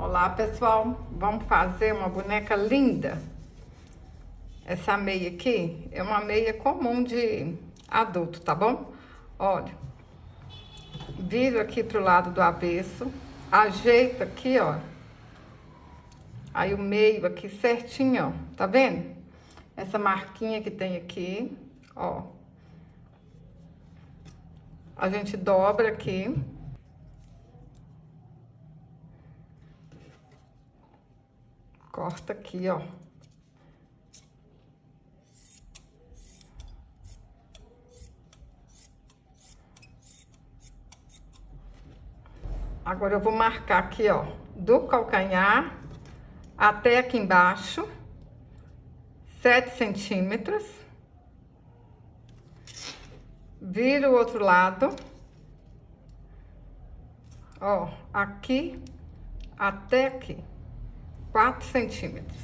Olá, pessoal, vamos fazer uma boneca linda. Essa meia aqui é uma meia comum de adulto, tá bom? Olha, viro aqui pro lado do avesso, ajeito aqui, ó. Aí o meio aqui certinho, ó, tá vendo? Essa marquinha que tem aqui, ó. A gente dobra aqui. Corta aqui, ó. Agora eu vou marcar aqui, ó, do calcanhar até aqui embaixo, 7 centímetros. Viro o outro lado. Ó, aqui até aqui, 4 centímetros.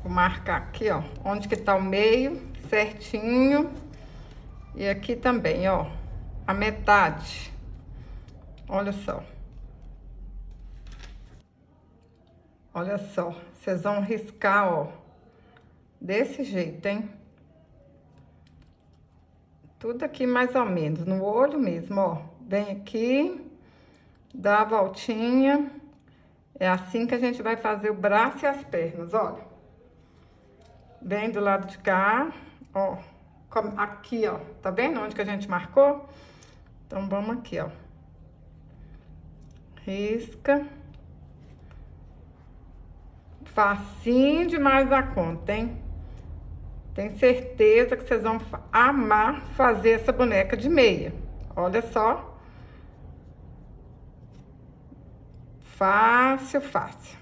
Vou marcar aqui, ó, onde que tá o meio, certinho. E aqui também, ó, a metade. Olha só. Olha só, vocês vão riscar, ó, desse jeito, hein? Tudo aqui mais ou menos, no olho mesmo, ó. Vem aqui, dá a voltinha. É assim que a gente vai fazer o braço e as pernas, olha. Vem do lado de cá, ó. Aqui, ó, tá vendo onde que a gente marcou? Então, vamos aqui, ó. Risca. Facinho demais da conta, hein? Tenho certeza que vocês vão amar fazer essa boneca de meia. Olha só. Fácil, fácil.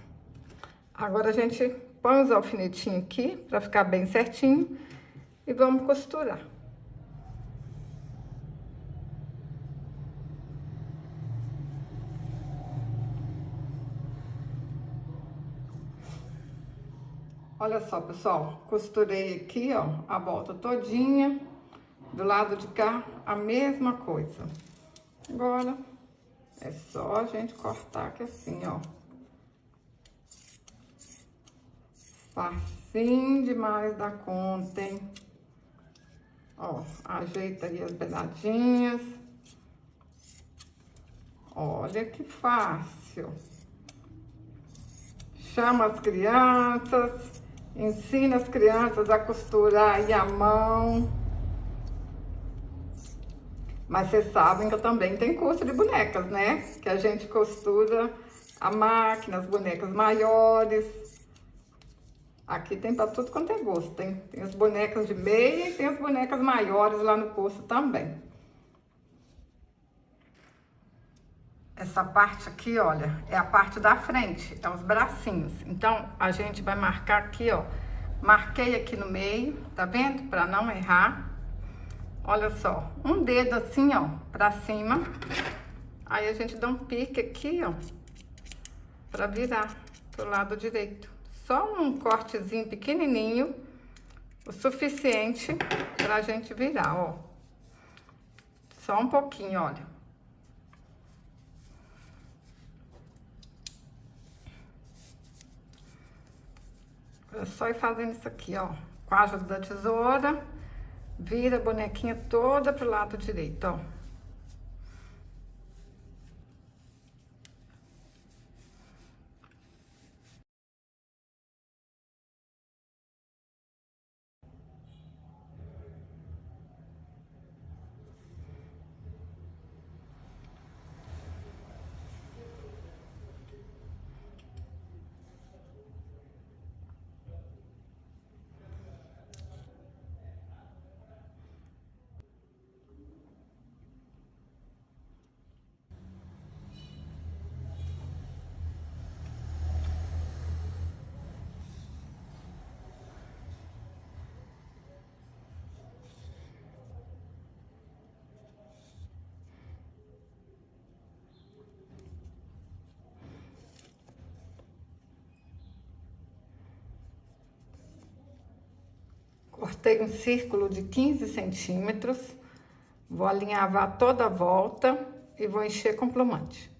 Agora a gente põe os alfinetinhos aqui pra ficar bem certinho e vamos costurar. Olha só, pessoal, costurei aqui, ó, a volta todinha. Do lado de cá, a mesma coisa. Agora, é só a gente cortar aqui assim, ó. Facinho demais da conta, hein? Ó, ajeita aí as beiradinhas. Olha que fácil. Chama as crianças, ensina as crianças a costurar aí a mão. Mas vocês sabem que eu também tenho curso de bonecas, né? Que a gente costura a máquina, as bonecas maiores. Aqui tem pra tudo quanto é gosto. Tem as bonecas de meia e tem as bonecas maiores lá no curso também. Essa parte aqui, olha, é a parte da frente, é os bracinhos. Então, a gente vai marcar aqui, ó. Marquei aqui no meio, tá vendo? Pra não errar. Olha só, um dedo assim, ó, pra cima. Aí a gente dá um pique aqui, ó, pra virar pro lado direito. Só um cortezinho pequenininho, o suficiente pra gente virar, ó. Só um pouquinho, olha. É só ir fazendo isso aqui, ó, com a ajuda da tesoura. Vira a bonequinha toda pro lado direito, ó. Cortei um círculo de 15 centímetros, vou alinhavar toda a volta e vou encher com plumante.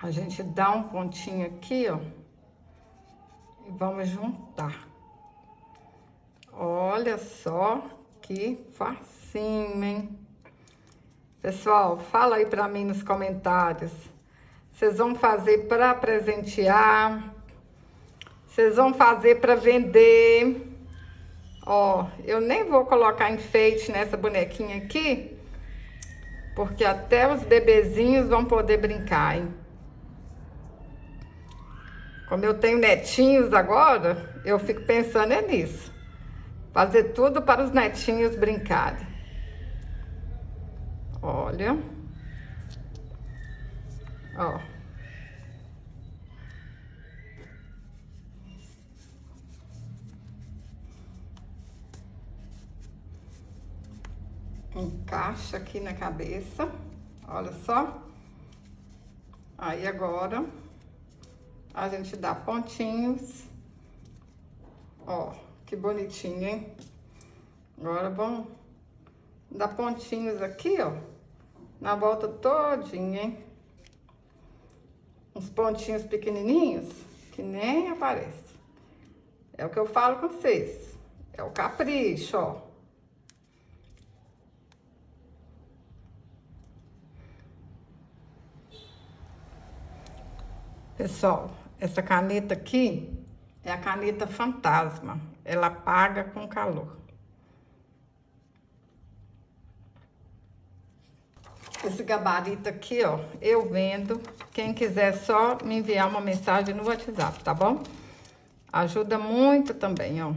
A gente dá um pontinho aqui, ó, e vamos juntar. Olha só que facinho, hein? Pessoal, fala aí pra mim nos comentários. Vocês vão fazer pra presentear? Vocês vão fazer pra vender? Ó, eu nem vou colocar enfeite nessa bonequinha aqui, porque até os bebezinhos vão poder brincar, hein? Como eu tenho netinhos agora, eu fico pensando nisso. Fazer tudo para os netinhos brincarem. Olha. Ó. Encaixa aqui na cabeça. Olha só. Aí agora a gente dá pontinhos. Ó, que bonitinho, hein? Agora vamos dar pontinhos aqui, ó, na volta todinha, hein? Uns pontinhos pequenininhos que nem aparece. É o que eu falo com vocês. É o capricho, ó. Pessoal, essa caneta aqui é a caneta fantasma. Ela apaga com calor. Esse gabarito aqui, ó, eu vendo. Quem quiser só me enviar uma mensagem no WhatsApp, tá bom? Ajuda muito também, ó.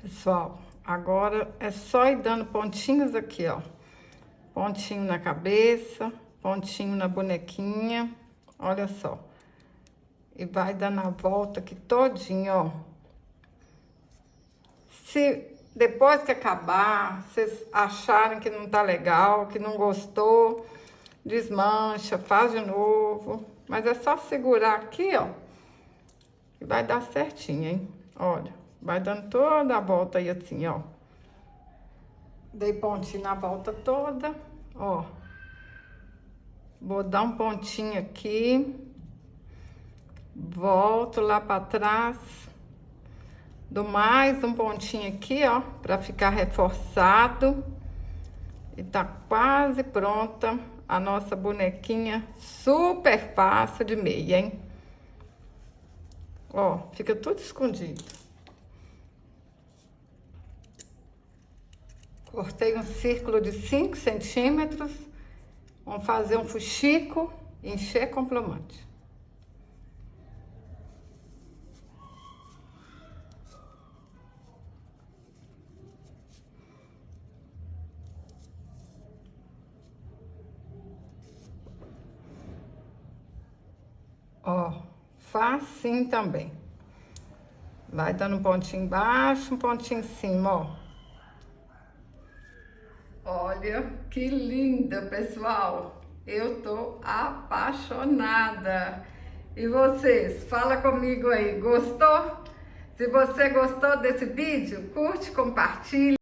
Pessoal, agora é só ir dando pontinhos aqui, ó. Pontinho na cabeça, pontinho na bonequinha, olha só. E vai dando a volta aqui todinho, ó. Se depois que acabar, vocês acharem que não tá legal, que não gostou, desmancha, faz de novo. Mas é só segurar aqui, ó, e vai dar certinho, hein? Olha. Vai dando toda a volta aí assim, ó. Dei pontinho na volta toda, ó. Vou dar um pontinho aqui. Volto lá pra trás. Dou mais um pontinho aqui, ó, pra ficar reforçado. E tá quase pronta a nossa bonequinha super fácil de meia, hein? Ó, fica tudo escondido. Cortei um círculo de 5 centímetros. Vamos fazer um fuxico e encher com plumante. Ó, facinho também. Vai dando um pontinho embaixo, um pontinho em cima, ó. Olha que linda, pessoal. Eu tô apaixonada. E vocês, fala comigo aí, gostou? Se você gostou desse vídeo, curte, compartilha.